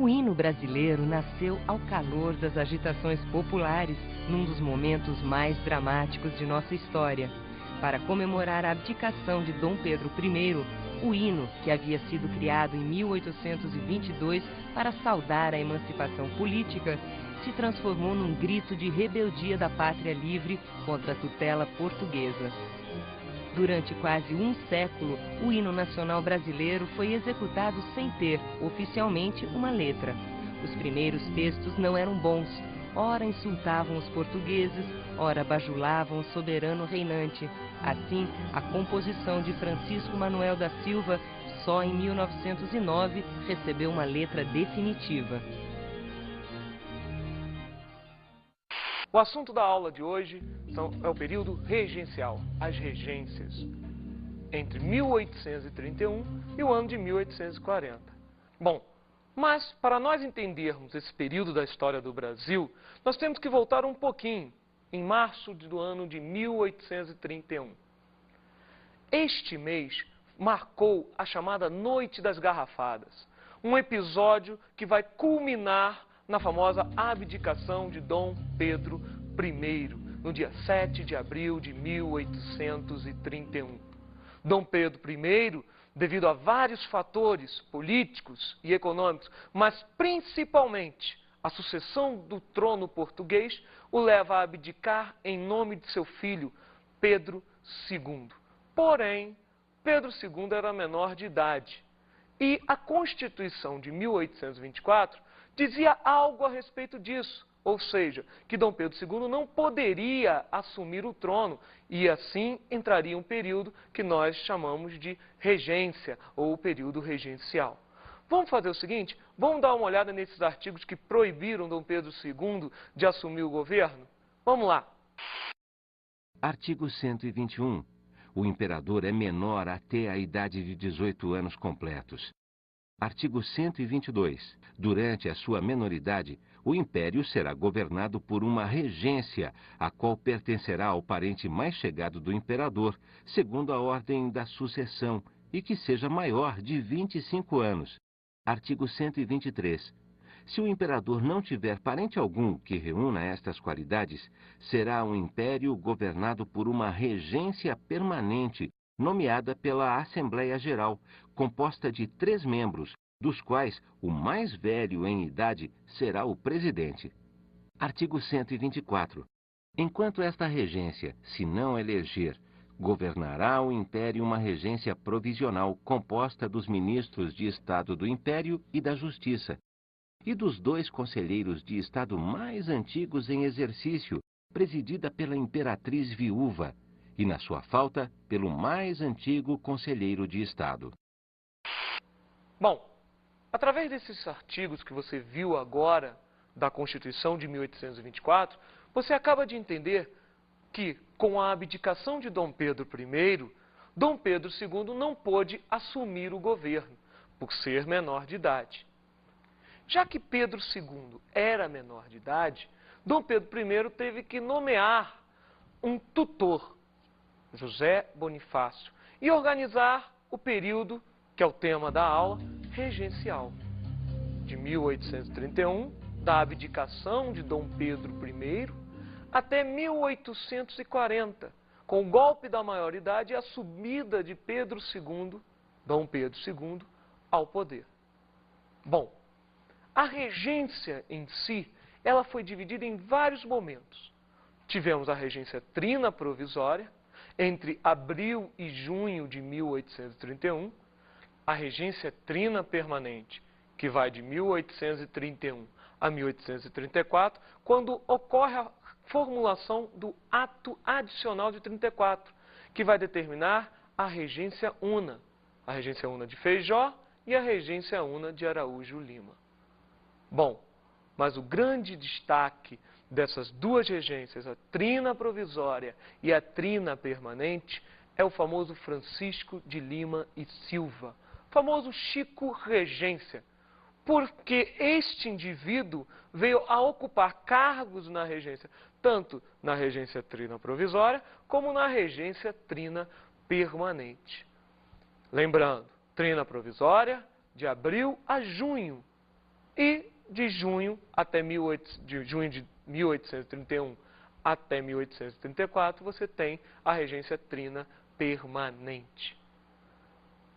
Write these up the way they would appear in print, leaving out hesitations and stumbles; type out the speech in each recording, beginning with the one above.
O hino brasileiro nasceu ao calor das agitações populares, num dos momentos mais dramáticos de nossa história. Para comemorar a abdicação de Dom Pedro I, o hino, que havia sido criado em 1822 para saudar a emancipação política, se transformou num grito de rebeldia da pátria livre contra a tutela portuguesa. Durante quase um século, o hino nacional brasileiro foi executado sem ter, oficialmente, uma letra. Os primeiros textos não eram bons, ora insultavam os portugueses, ora bajulavam o soberano reinante. Assim, a composição de Francisco Manuel da Silva, só em 1909, recebeu uma letra definitiva. O assunto da aula de hoje é o período regencial, as regências, entre 1831 e o ano de 1840. Bom, mas para nós entendermos esse período da história do Brasil, nós temos que voltar um pouquinho, em março do ano de 1831. Este mês marcou a chamada Noite das Garrafadas, um episódio que vai culminar na famosa abdicação de Dom Pedro I, no dia 7 de abril de 1831. Dom Pedro I, devido a vários fatores políticos e econômicos, mas principalmente a sucessão do trono português, o leva a abdicar em nome de seu filho, Pedro II. Porém, Pedro II era menor de idade e a Constituição de 1824 dizia algo a respeito disso, ou seja, que Dom Pedro II não poderia assumir o trono e assim entraria um período que nós chamamos de regência ou período regencial. Vamos fazer o seguinte, vamos dar uma olhada nesses artigos que proibiram Dom Pedro II de assumir o governo? Vamos lá. Artigo 121. O imperador é menor até a idade de 18 anos completos. Artigo 122. Durante a sua menoridade, o império será governado por uma regência, a qual pertencerá ao parente mais chegado do imperador, segundo a ordem da sucessão, e que seja maior de 25 anos. Artigo 123. Se o imperador não tiver parente algum que reúna estas qualidades, será um império governado por uma regência permanente, nomeada pela Assembleia Geral, composta de 3 membros, dos quais o mais velho em idade será o presidente. Artigo 124. Enquanto esta regência, se não eleger, governará o Império uma regência provisional composta dos ministros de Estado do Império e da Justiça, e dos 2 conselheiros de Estado mais antigos em exercício, presidida pela imperatriz viúva, e, na sua falta, pelo mais antigo conselheiro de Estado. Bom, através desses artigos que você viu agora da Constituição de 1824, você acaba de entender que, com a abdicação de Dom Pedro I, Dom Pedro II não pôde assumir o governo, por ser menor de idade. Já que Pedro II era menor de idade, Dom Pedro I teve que nomear um tutor, José Bonifácio, e organizar o período, que é o tema da aula, regencial, de 1831, da abdicação de Dom Pedro I, até 1840, com o golpe da maioridade e a subida de Pedro II, Dom Pedro II, ao poder. Bom, a regência em si, ela foi dividida em vários momentos. Tivemos a regência trina provisória, entre abril e junho de 1831, a regência trina permanente, que vai de 1831 a 1834, quando ocorre a formulação do Ato Adicional de 34, que vai determinar a regência una de Feijó e a regência una de Araújo Lima. Bom, mas o grande destaque dessas 2 regências, a trina provisória e a trina permanente, é o famoso Francisco de Lima e Silva, famoso Chico Regência, porque este indivíduo veio a ocupar cargos na regência, tanto na regência trina provisória, como na regência trina permanente. Lembrando, trina provisória, de abril a junho, E de junho de 1831 até 1834, você tem a regência trina permanente.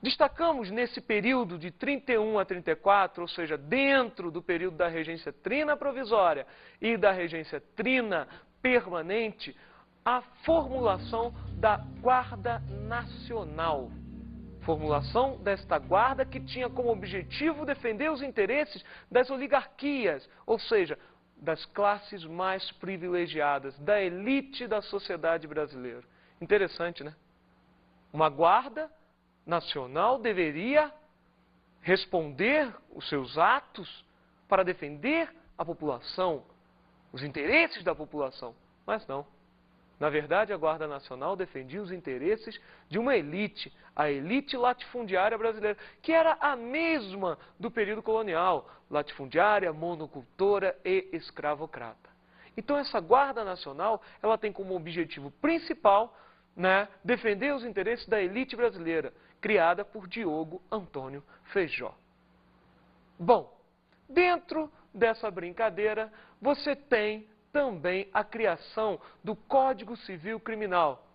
Destacamos nesse período de 31 a 34, ou seja, dentro do período da regência trina provisória e da regência trina permanente, a formulação da Guarda Nacional. Formulação desta guarda que tinha como objetivo defender os interesses das oligarquias, ou seja, das classes mais privilegiadas, da elite da sociedade brasileira. Interessante, né? Uma guarda nacional deveria responder os seus atos para defender a população, os interesses da população, mas não. Na verdade, a Guarda Nacional defendia os interesses de uma elite, a elite latifundiária brasileira, que era a mesma do período colonial, latifundiária, monocultora e escravocrata. Então, essa Guarda Nacional, ela tem como objetivo principal, né, defender os interesses da elite brasileira, criada por Diogo Antônio Feijó. Bom, dentro dessa brincadeira, você tem também a criação do Código Civil Criminal.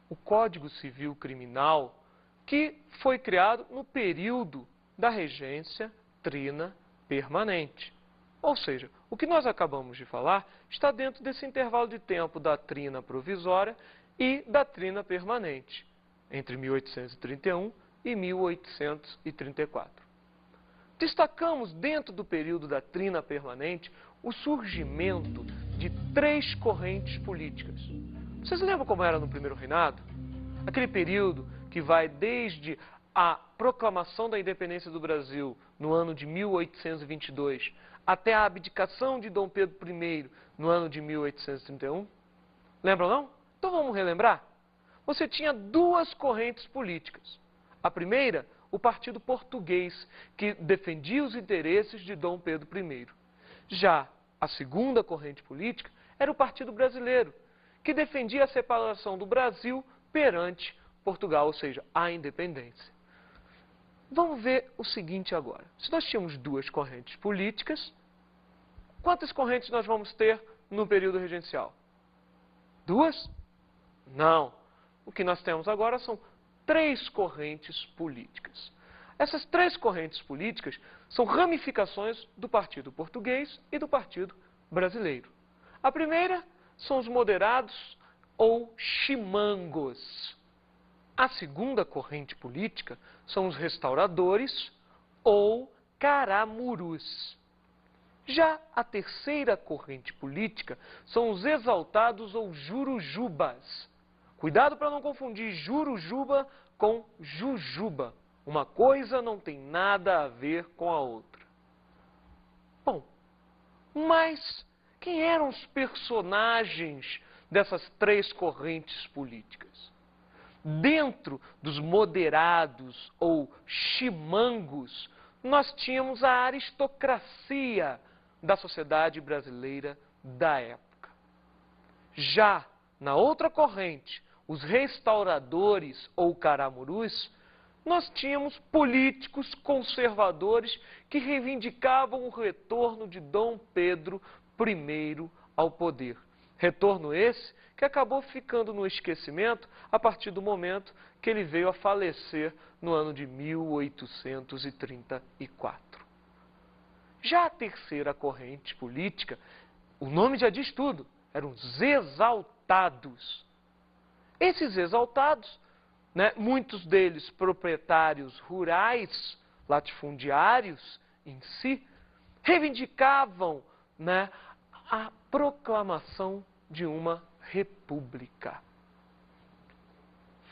O Código Civil Criminal que foi criado no período da regência trina permanente. Ou seja, o que nós acabamos de falar está dentro desse intervalo de tempo da trina provisória e da trina permanente, entre 1831 e 1834. Destacamos dentro do período da trina permanente o surgimento de 3 correntes políticas. Vocês lembram como era no primeiro reinado? Aquele período que vai desde a proclamação da independência do Brasil no ano de 1822 até a abdicação de Dom Pedro I no ano de 1831? Lembram não? Então vamos relembrar? Você tinha 2 correntes políticas. A primeira, o Partido Português, que defendia os interesses de Dom Pedro I. Já a segunda corrente política era o Partido Brasileiro, que defendia a separação do Brasil perante Portugal, ou seja, a independência. Vamos ver o seguinte agora. Se nós tínhamos 2 correntes políticas, quantas correntes nós vamos ter no período regencial? 2? Não. O que nós temos agora são 3 correntes políticas. Essas 3 correntes políticas são ramificações do Partido Português e do Partido Brasileiro. A primeira são os moderados ou chimangos. A segunda corrente política são os restauradores ou caramurus. Já a terceira corrente política são os exaltados ou jurujubas. Cuidado para não confundir jurujuba com jujuba. Uma coisa não tem nada a ver com a outra. Bom, mas quem eram os personagens dessas 3 correntes políticas? Dentro dos moderados ou chimangos, nós tínhamos a aristocracia da sociedade brasileira da época. Já na outra corrente, os restauradores ou caramurus, nós tínhamos políticos conservadores que reivindicavam o retorno de Dom Pedro I ao poder. Retorno esse que acabou ficando no esquecimento a partir do momento que ele veio a falecer no ano de 1834. Já a terceira corrente política, o nome já diz tudo, eram os exaltados. Esses exaltados, né, muitos deles proprietários rurais, latifundiários em si, reivindicavam, né, a proclamação de uma república.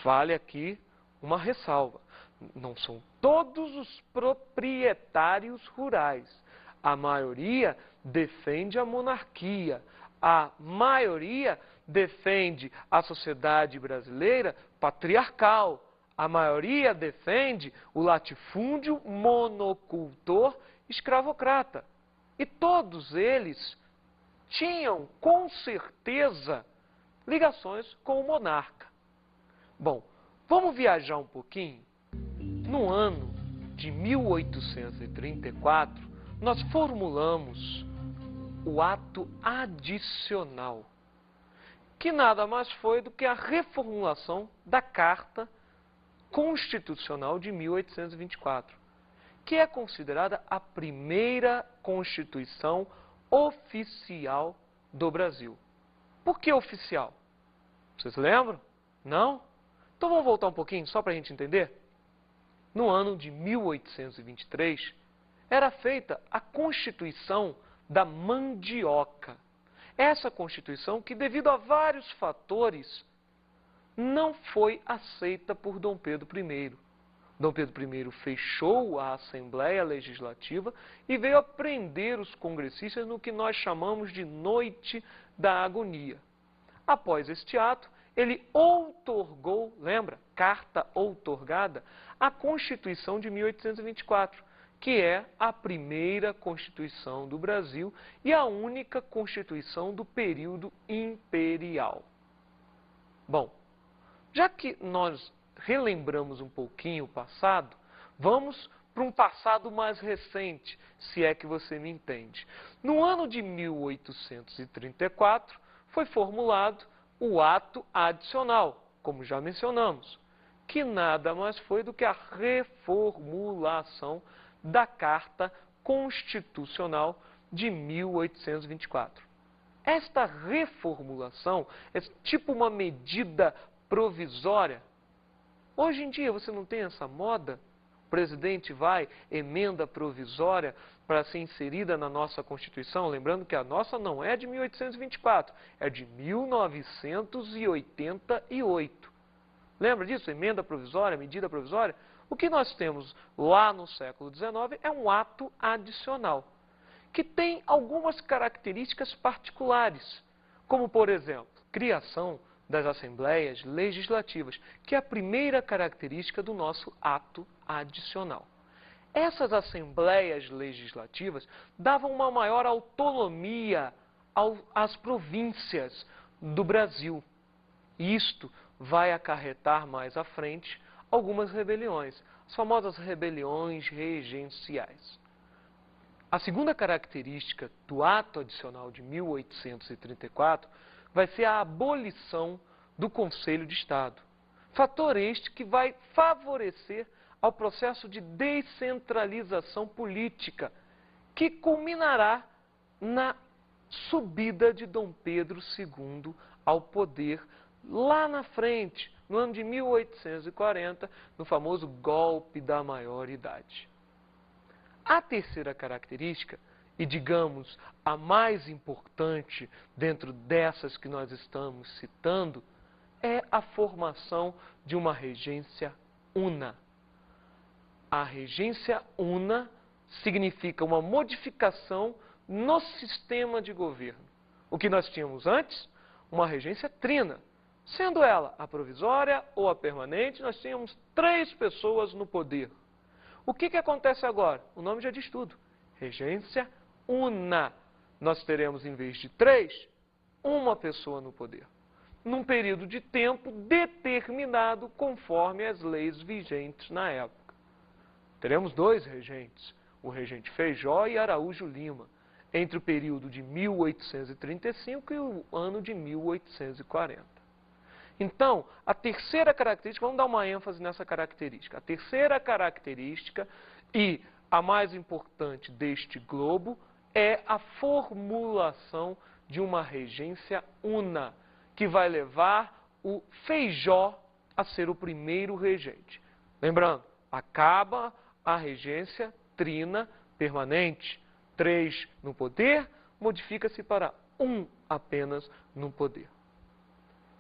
Vale aqui uma ressalva. Não são todos os proprietários rurais. A maioria defende a monarquia. A maioria defende a sociedade brasileira patriarcal. A maioria defende o latifúndio monocultor escravocrata. E todos eles tinham, com certeza, ligações com o monarca. Bom, vamos viajar um pouquinho. No ano de 1834, nós formulamos o ato adicional, que nada mais foi do que a reformulação da Carta Constitucional de 1824, que é considerada a primeira Constituição oficial do Brasil. Por que oficial? Vocês lembram? Não? Então vamos voltar um pouquinho, só para a gente entender? No ano de 1823, era feita a Constituição da Mandioca. Essa Constituição que, devido a vários fatores, não foi aceita por Dom Pedro I. Dom Pedro I fechou a Assembleia Legislativa e veio a prender os congressistas no que nós chamamos de Noite da Agonia. Após este ato, ele outorgou, lembra, carta outorgada, a Constituição de 1824, que é a primeira Constituição do Brasil e a única Constituição do período imperial. Bom, já que nós relembramos um pouquinho o passado, vamos para um passado mais recente, se é que você me entende. No ano de 1834, foi formulado o ato adicional, como já mencionamos, que nada mais foi do que a reformulação da Carta Constitucional de 1824. Esta reformulação é tipo uma medida provisória. Hoje em dia você não tem essa moda? O presidente vai, emenda provisória para ser inserida na nossa Constituição, lembrando que a nossa não é de 1824, é de 1988. Lembra disso? Emenda provisória, medida provisória? O que nós temos lá no século XIX é um ato adicional, que tem algumas características particulares, como, por exemplo, criação das Assembleias Legislativas, que é a primeira característica do nosso ato adicional. Essas Assembleias Legislativas davam uma maior autonomia às províncias do Brasil. Isto vai acarretar mais à frente algumas rebeliões, as famosas rebeliões regenciais. A segunda característica do ato adicional de 1834 vai ser a abolição do Conselho de Estado. Fator este que vai favorecer ao processo de descentralização política, que culminará na subida de Dom Pedro II ao poder lá na frente, no ano de 1840, no famoso golpe da maioridade. A terceira característica, e digamos a mais importante dentro dessas que nós estamos citando, é a formação de uma regência una. A regência una significa uma modificação no sistema de governo. O que nós tínhamos antes? Uma regência trina. Sendo ela a provisória ou a permanente, nós tínhamos 3 pessoas no poder. O que acontece agora? O nome já diz tudo. Regência una. Nós teremos, em vez de 3, uma pessoa no poder. Num período de tempo determinado conforme as leis vigentes na época. Teremos 2 regentes, o regente Feijó e Araújo Lima, entre o período de 1835 e o ano de 1840. Então, a terceira característica, vamos dar uma ênfase nessa característica. A terceira característica e a mais importante deste globo é a formulação de uma regência una, que vai levar o Feijó a ser o primeiro regente. Lembrando, acaba a regência trina permanente. 3 no poder, modifica-se para 1 apenas no poder.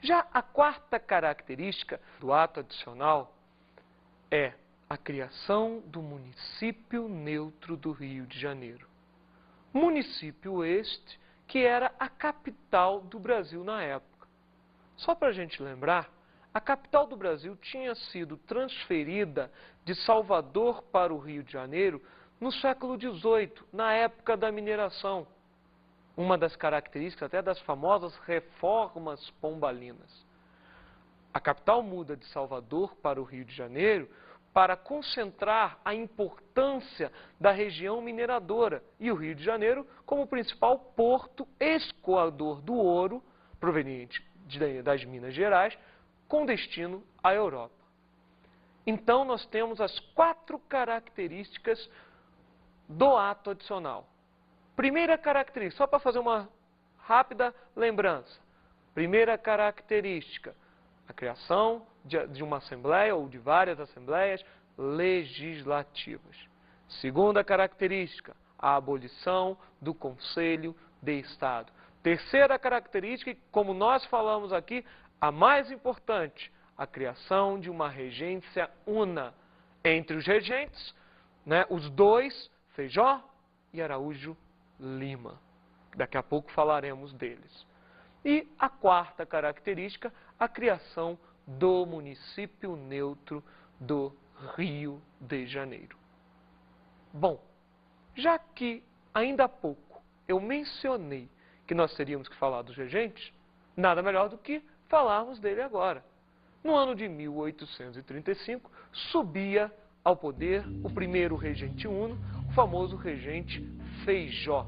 Já a quarta característica do ato adicional é a criação do município neutro do Rio de Janeiro. Município este que era a capital do Brasil na época. Só para a gente lembrar, a capital do Brasil tinha sido transferida de Salvador para o Rio de Janeiro no século XVIII, na época da mineração. Uma das características até das famosas reformas pombalinas. A capital muda de Salvador para o Rio de Janeiro para concentrar a importância da região mineradora e o Rio de Janeiro como principal porto escoador do ouro proveniente das Minas Gerais com destino à Europa. Então, nós temos as 4 características do ato adicional. Primeira característica, só para fazer uma rápida lembrança. Primeira característica, a criação de uma assembleia ou de várias assembleias legislativas. Segunda característica, a abolição do Conselho de Estado. Terceira característica, como nós falamos aqui, a mais importante, a criação de uma regência una entre os regentes, os dois, Feijó e Araújo Lima. Daqui a pouco falaremos deles. E a quarta característica, a criação do município neutro do Rio de Janeiro. Bom, já que ainda há pouco eu mencionei que nós teríamos que falar dos regentes, nada melhor do que falarmos dele agora. No ano de 1835, subia ao poder o primeiro regente uno, o famoso regente Feijó.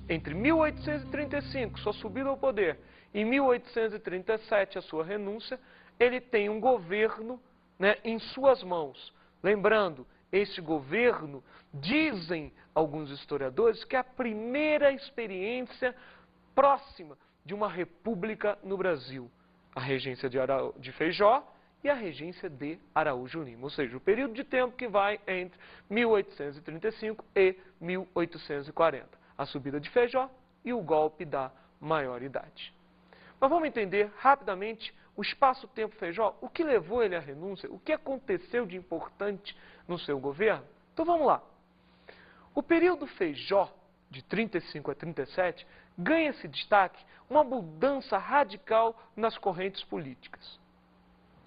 Entre 1835, sua subida ao poder, e 1837, a sua renúncia, ele tem um governo em suas mãos. Lembrando, este governo, dizem alguns historiadores, que é a primeira experiência próxima de uma república no Brasil. A regência de Feijó e a regência de Araújo Lima, ou seja, o período de tempo que vai entre 1835 e 1840, a subida de Feijó e o golpe da maioridade. Mas vamos entender rapidamente o espaço-tempo Feijó, o que levou ele à renúncia, o que aconteceu de importante no seu governo. Então vamos lá. O período Feijó, de 35 a 37, ganha-se destaque uma mudança radical nas correntes políticas.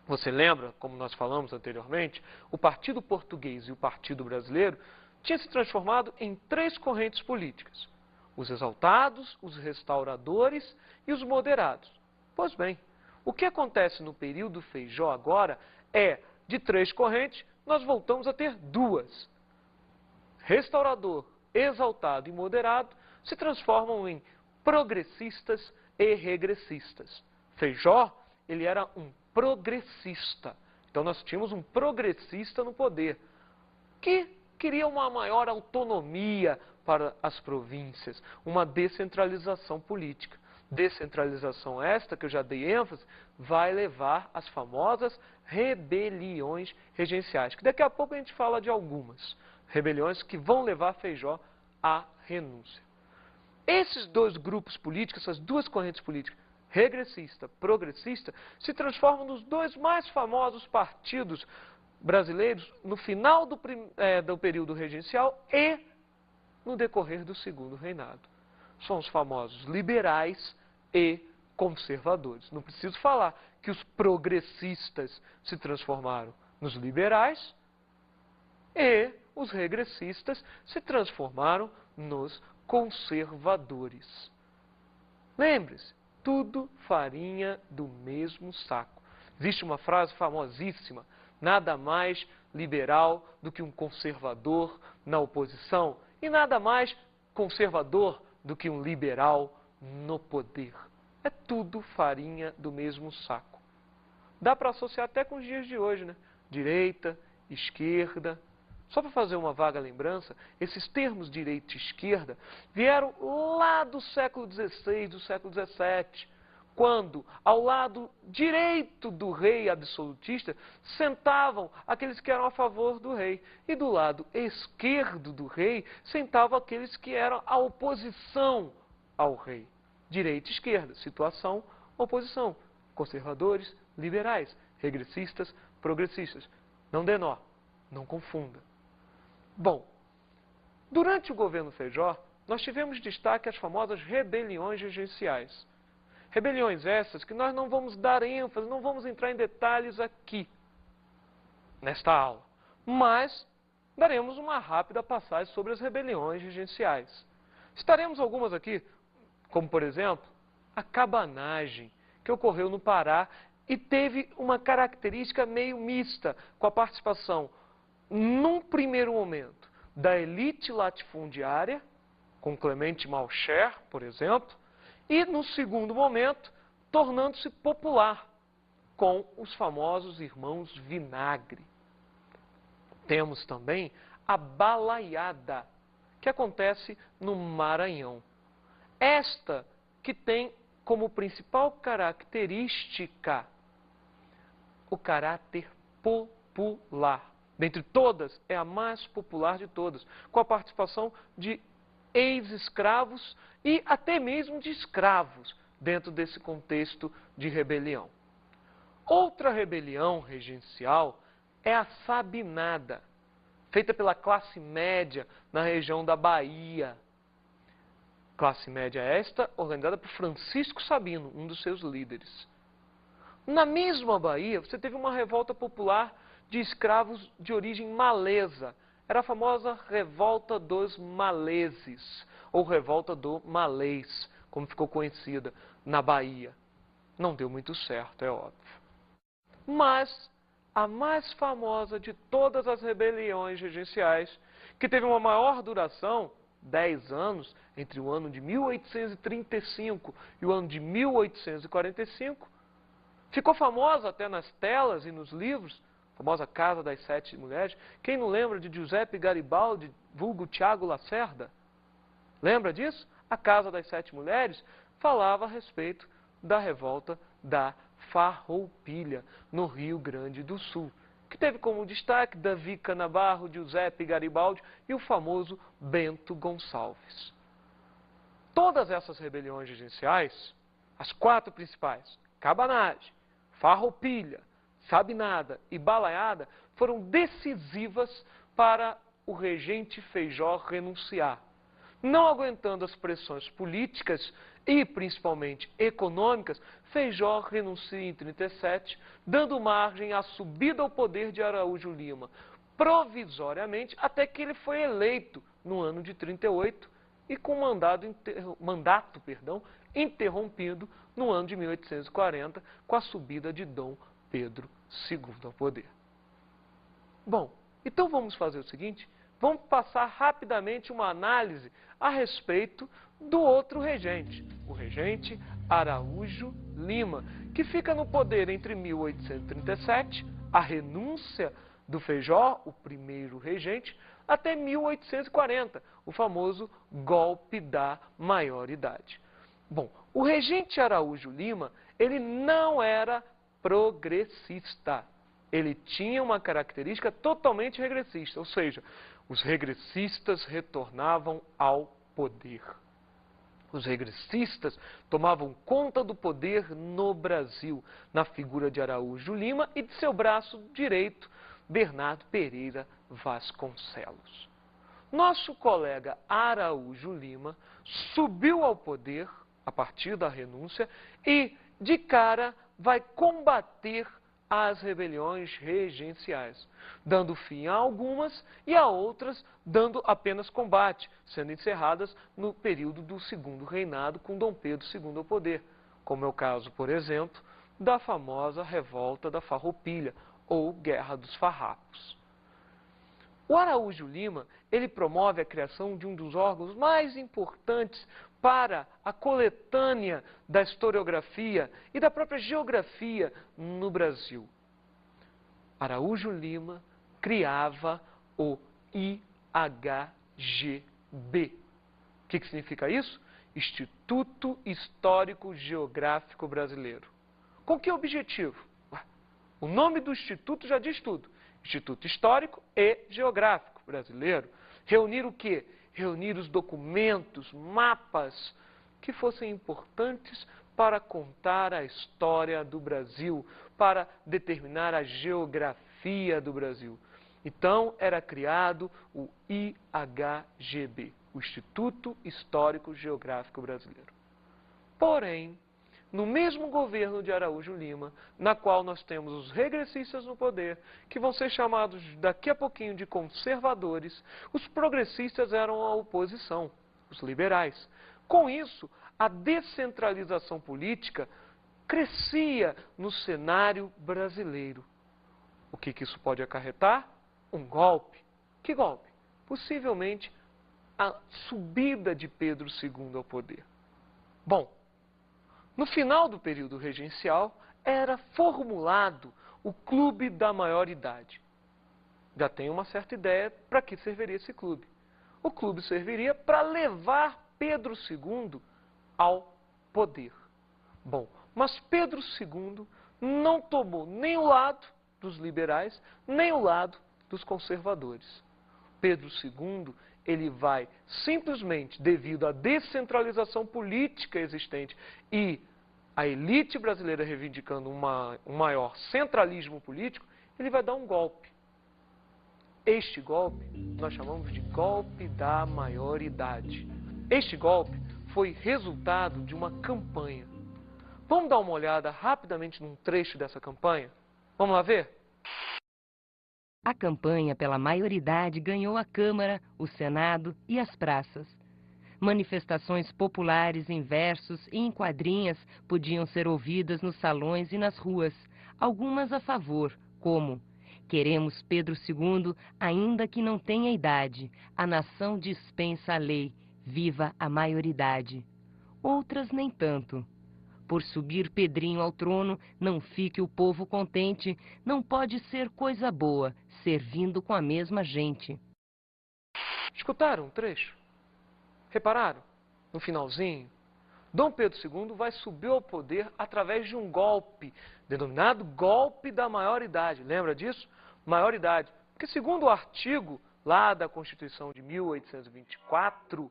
Você lembra, como nós falamos anteriormente, o Partido Português e o Partido Brasileiro tinham se transformado em 3 correntes políticas: os exaltados, os restauradores e os moderados. Pois bem, o que acontece no período Feijó agora é, de 3 correntes, nós voltamos a ter 2. Restaurador, exaltado e moderado se transformam em progressistas e regressistas. Feijó, ele era um progressista. Então nós tínhamos um progressista no poder, que queria uma maior autonomia para as províncias, uma descentralização política. Descentralização esta, que eu já dei ênfase, vai levar às famosas rebeliões regenciais, que daqui a pouco a gente fala de algumas rebeliões que vão levar Feijó à renúncia. Esses 2 grupos políticos, essas 2 correntes políticas, regressista, progressista, se transformam nos 2 mais famosos partidos brasileiros no final do período regencial e no decorrer do segundo reinado. São os famosos liberais e conservadores. Não preciso falar que os progressistas se transformaram nos liberais e os regressistas se transformaram nos conservadores. Lembre-se, tudo farinha do mesmo saco. Existe uma frase famosíssima: nada mais liberal do que um conservador na oposição e nada mais conservador do que um liberal no poder. É tudo farinha do mesmo saco. Dá para associar até com os dias de hoje, né? Direita, esquerda. Só para fazer uma vaga lembrança, esses termos direita e esquerda vieram lá do século XVI, do século XVII, quando, ao lado direito do rei absolutista, sentavam aqueles que eram a favor do rei, e do lado esquerdo do rei sentavam aqueles que eram a oposição ao rei. Direita e esquerda, situação, oposição, conservadores, liberais, regressistas, progressistas. Não dê nó, não confunda. Bom, durante o governo Feijó, nós tivemos destaque às famosas rebeliões regenciais. Rebeliões essas que nós não vamos dar ênfase, não vamos entrar em detalhes aqui, nesta aula. Mas daremos uma rápida passagem sobre as rebeliões regenciais. Citaremos algumas aqui, como por exemplo, a cabanagem, que ocorreu no Pará e teve uma característica meio mista, com a participação num primeiro momento, da elite latifundiária, com Clemente Malcher, por exemplo, e no segundo momento, tornando-se popular, com os famosos irmãos Vinagre. Temos também a balaiada, que acontece no Maranhão. Esta que tem como principal característica o caráter popular. Dentre todas, é a mais popular de todas, com a participação de ex-escravos e até mesmo de escravos dentro desse contexto de rebelião. Outra rebelião regencial é a Sabinada, feita pela classe média na região da Bahia. Classe média esta organizada por Francisco Sabino, um dos seus líderes. Na mesma Bahia, você teve uma revolta popular de escravos de origem malesa. Era a famosa Revolta dos Maleses, ou Revolta do Malês, como ficou conhecida na Bahia. Não deu muito certo, é óbvio. Mas a mais famosa de todas as rebeliões regenciais, que teve uma maior duração, 10 anos, entre o ano de 1835 e o ano de 1845, ficou famosa até nas telas e nos livros, a famosa Casa das Sete Mulheres. Quem não lembra de Giuseppe Garibaldi, vulgo Tiago Lacerda? Lembra disso? A Casa das Sete Mulheres falava a respeito da revolta da Farroupilha, no Rio Grande do Sul, que teve como destaque Davi Canabarro, Giuseppe Garibaldi e o famoso Bento Gonçalves. Todas essas rebeliões regenciais, as 4 principais, Cabanagem, Farroupilha, Sabinada e Balaiada, foram decisivas para o regente Feijó renunciar. Não aguentando as pressões políticas e principalmente econômicas, Feijó renuncia em 37, dando margem à subida ao poder de Araújo Lima, provisoriamente, até que ele foi eleito no ano de 38 e com mandato interrompido no ano de 1840, com a subida de Dom Pedro II ao poder. Bom, então vamos fazer o seguinte, vamos passar rapidamente uma análise a respeito do outro regente, o regente Araújo Lima, que fica no poder entre 1837, a renúncia do Feijó, o primeiro regente, até 1840, o famoso golpe da maioridade. Bom, o regente Araújo Lima, ele não era progressista. Ele tinha uma característica totalmente regressista, ou seja, os regressistas retornavam ao poder. Os regressistas tomavam conta do poder no Brasil, na figura de Araújo Lima e de seu braço direito, Bernardo Pereira Vasconcelos. Nosso colega Araújo Lima subiu ao poder a partir da renúncia e, de cara, vai combater as rebeliões regenciais, dando fim a algumas e a outras dando apenas combate, sendo encerradas no período do segundo reinado com Dom Pedro II ao poder, como é o caso, por exemplo, da famosa Revolta da Farroupilha, ou Guerra dos Farrapos. O Araújo Lima, ele promove a criação de um dos órgãos mais importantes para a coletânea da historiografia e da própria geografia no Brasil. Araújo Lima criava o IHGB. O que significa isso? Instituto Histórico Geográfico Brasileiro. Com que objetivo? O nome do instituto já diz tudo. Instituto Histórico e Geográfico Brasileiro. Reunir o quê? Reunir os documentos, mapas que fossem importantes para contar a história do Brasil, para determinar a geografia do Brasil. Então, era criado o IHGB, o Instituto Histórico Geográfico Brasileiro. Porém, no mesmo governo de Araújo Lima, na qual nós temos os regressistas no poder, que vão ser chamados daqui a pouquinho de conservadores, os progressistas eram a oposição, os liberais. Com isso, a descentralização política crescia no cenário brasileiro. O que isso pode acarretar? Um golpe? Que golpe? Possivelmente a subida de Pedro II ao poder. Bom, no final do período regencial, era formulado o Clube da Maioridade. Já tem uma certa ideia para que serviria esse clube. O clube serviria para levar Pedro II ao poder. Bom, mas Pedro II não tomou nem o lado dos liberais, nem o lado dos conservadores. Pedro II, ele vai simplesmente, devido à descentralização política existente e a elite brasileira reivindicando um maior centralismo político, ele vai dar um golpe. Este golpe nós chamamos de golpe da maioridade. Este golpe foi resultado de uma campanha. Vamos dar uma olhada rapidamente num trecho dessa campanha? Vamos lá ver? A campanha pela maioridade ganhou a Câmara, o Senado e as praças. Manifestações populares em versos e em quadrinhas podiam ser ouvidas nos salões e nas ruas, algumas a favor, como: queremos Pedro II, ainda que não tenha idade, a nação dispensa a lei, viva a maioridade. Outras nem tanto. Por subir Pedrinho ao trono, não fique o povo contente, não pode ser coisa boa, servindo com a mesma gente. Escutaram o trecho? Repararam? No finalzinho, Dom Pedro II vai subir ao poder através de um golpe, denominado golpe da maioridade. Lembra disso? Maioridade. Porque segundo o artigo lá da Constituição de 1824,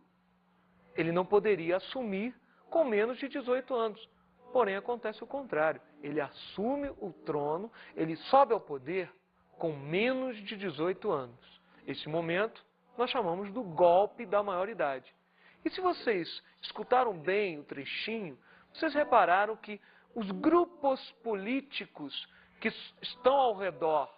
ele não poderia assumir com menos de 18 anos. Porém, acontece o contrário. Ele assume o trono, ele sobe ao poder com menos de 18 anos. Este momento nós chamamos do golpe da maioridade. E se vocês escutaram bem o trechinho, vocês repararam que os grupos políticos que estão ao redor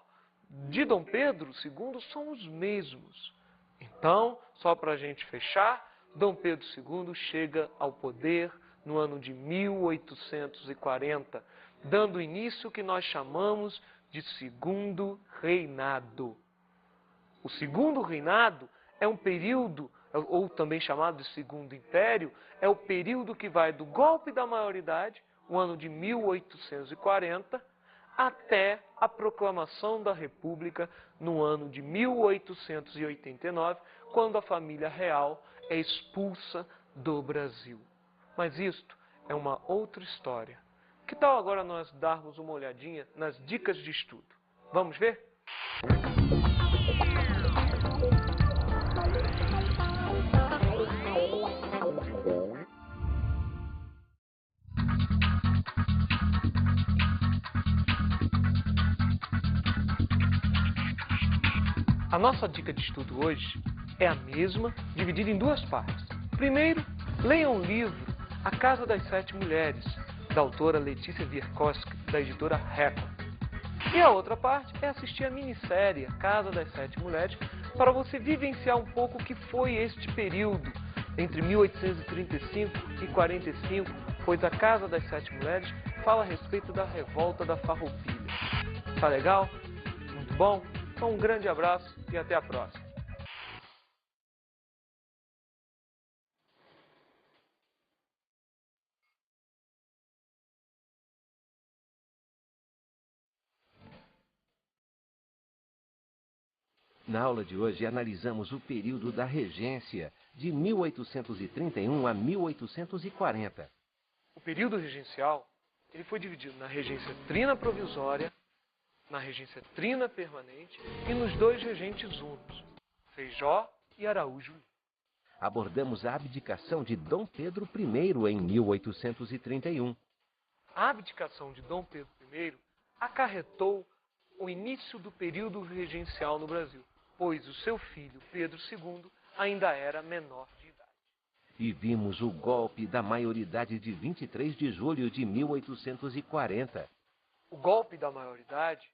de Dom Pedro II são os mesmos. Então, só para a gente fechar, Dom Pedro II chega ao poder no ano de 1840, dando início ao que nós chamamos de Segundo Reinado. O Segundo Reinado é um período, ou também chamado de Segundo Império, é o período que vai do golpe da maioridade, o ano de 1840, até a proclamação da República no ano de 1889, quando a família real é expulsa do Brasil. Mas isto é uma outra história. Que tal agora nós darmos uma olhadinha nas dicas de estudo? Vamos ver? A nossa dica de estudo hoje é a mesma, dividida em duas partes. Primeiro, leiam o livro A Casa das Sete Mulheres, da autora Letícia Wiercowski, da editora Record. E a outra parte é assistir a minissérie A Casa das Sete Mulheres, para você vivenciar um pouco o que foi este período entre 1835 e 45, pois A Casa das Sete Mulheres fala a respeito da revolta da Farroupilha. Tá legal? Muito bom? Então um grande abraço e até a próxima. Na aula de hoje, analisamos o período da regência, de 1831 a 1840. O período regencial ele foi dividido na regência trina provisória, na regência trina permanente e nos dois regentes unos, Feijó e Araújo. Abordamos a abdicação de Dom Pedro I em 1831. A abdicação de Dom Pedro I acarretou o início do período regencial no Brasil, pois o seu filho, Pedro II, ainda era menor de idade. E vimos o golpe da maioridade de 23 de julho de 1840. O golpe da maioridade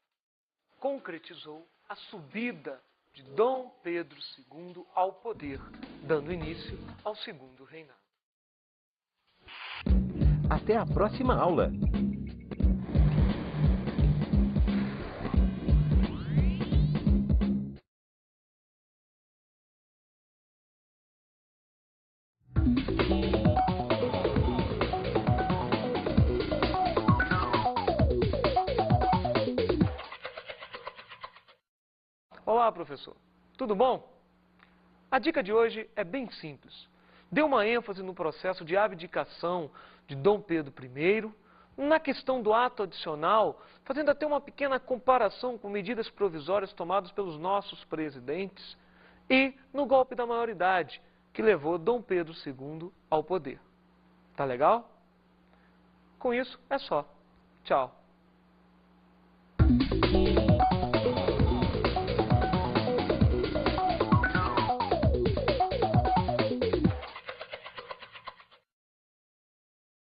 concretizou a subida de Dom Pedro II ao poder, dando início ao Segundo Reinado. Até a próxima aula! Olá, professor. Tudo bom? A dica de hoje é bem simples. Dê uma ênfase no processo de abdicação de Dom Pedro I, na questão do ato adicional, fazendo até uma pequena comparação com medidas provisórias tomadas pelos nossos presidentes e no golpe da maioridade, que levou Dom Pedro II ao poder. Tá legal? Com isso, é só. Tchau.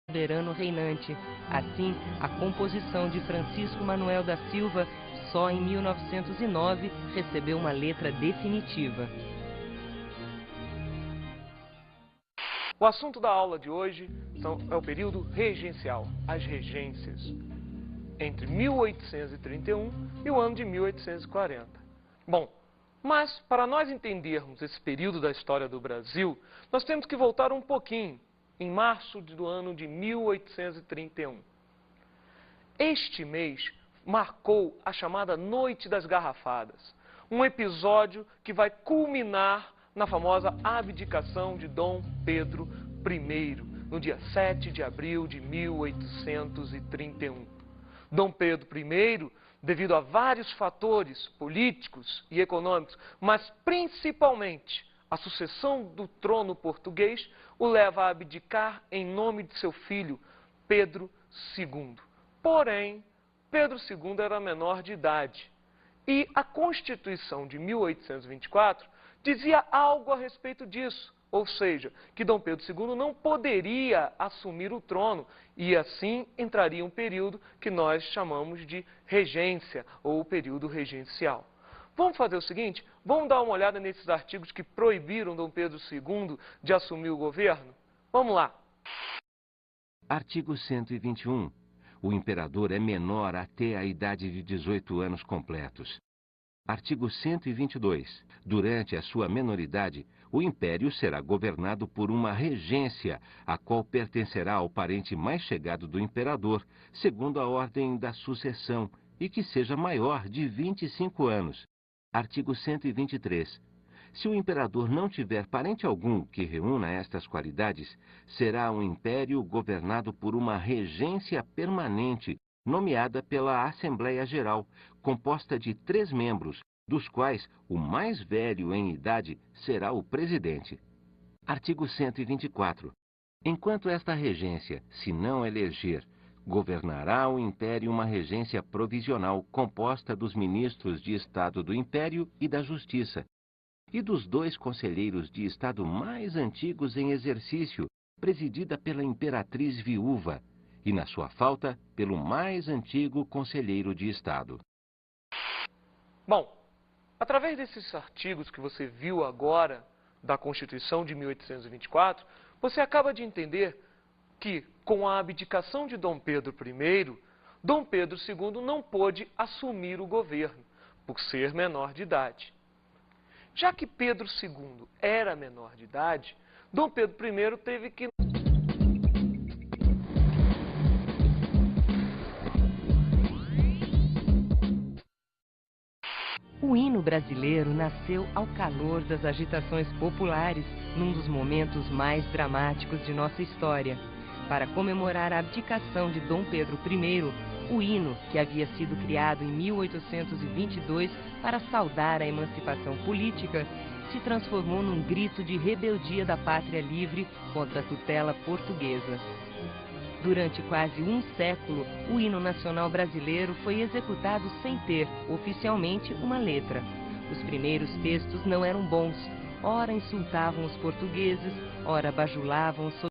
Soberano reinante. Assim, a composição de Francisco Manuel da Silva só em 1909 recebeu uma letra definitiva. O assunto da aula de hoje é o período regencial, as regências, entre 1831 e o ano de 1840. Bom, mas para nós entendermos esse período da história do Brasil, nós temos que voltar um pouquinho, em março do ano de 1831. Este mês marcou a chamada Noite das Garrafadas, um episódio que vai culminar na famosa abdicação de Dom Pedro I, no dia 7 de abril de 1831. Dom Pedro I, devido a vários fatores políticos e econômicos, mas principalmente a sucessão do trono português, o leva a abdicar em nome de seu filho, Pedro II. Porém, Pedro II era menor de idade e a Constituição de 1824 dizia algo a respeito disso, ou seja, que Dom Pedro II não poderia assumir o trono e assim entraria um período que nós chamamos de regência ou período regencial. Vamos fazer o seguinte, vamos dar uma olhada nesses artigos que proibiram Dom Pedro II de assumir o governo? Vamos lá. Artigo 121. O imperador é menor até a idade de 18 anos completos. Artigo 122. Durante a sua menoridade, o império será governado por uma regência, a qual pertencerá ao parente mais chegado do imperador, segundo a ordem da sucessão, e que seja maior de 25 anos. Artigo 123. Se o imperador não tiver parente algum que reúna estas qualidades, será um império governado por uma regência permanente, nomeada pela Assembleia Geral, composta de 3 membros, dos quais o mais velho em idade será o presidente. Artigo 124. Enquanto esta regência, se não eleger, governará o Império uma regência provisional composta dos ministros de Estado do Império e da Justiça, e dos 2 conselheiros de Estado mais antigos em exercício, presidida pela imperatriz viúva, e, na sua falta, pelo mais antigo conselheiro de Estado. Bom, através desses artigos que você viu agora da Constituição de 1824, você acaba de entender que, com a abdicação de Dom Pedro I, Dom Pedro II não pôde assumir o governo, por ser menor de idade. Já que Pedro II era menor de idade, Dom Pedro I teve que... O hino brasileiro nasceu ao calor das agitações populares, num dos momentos mais dramáticos de nossa história. Para comemorar a abdicação de Dom Pedro I, o hino, que havia sido criado em 1822 para saudar a emancipação política, se transformou num grito de rebeldia da pátria livre contra a tutela portuguesa. Durante quase um século, o hino nacional brasileiro foi executado sem ter, oficialmente, uma letra. Os primeiros textos não eram bons, ora insultavam os portugueses, ora bajulavam os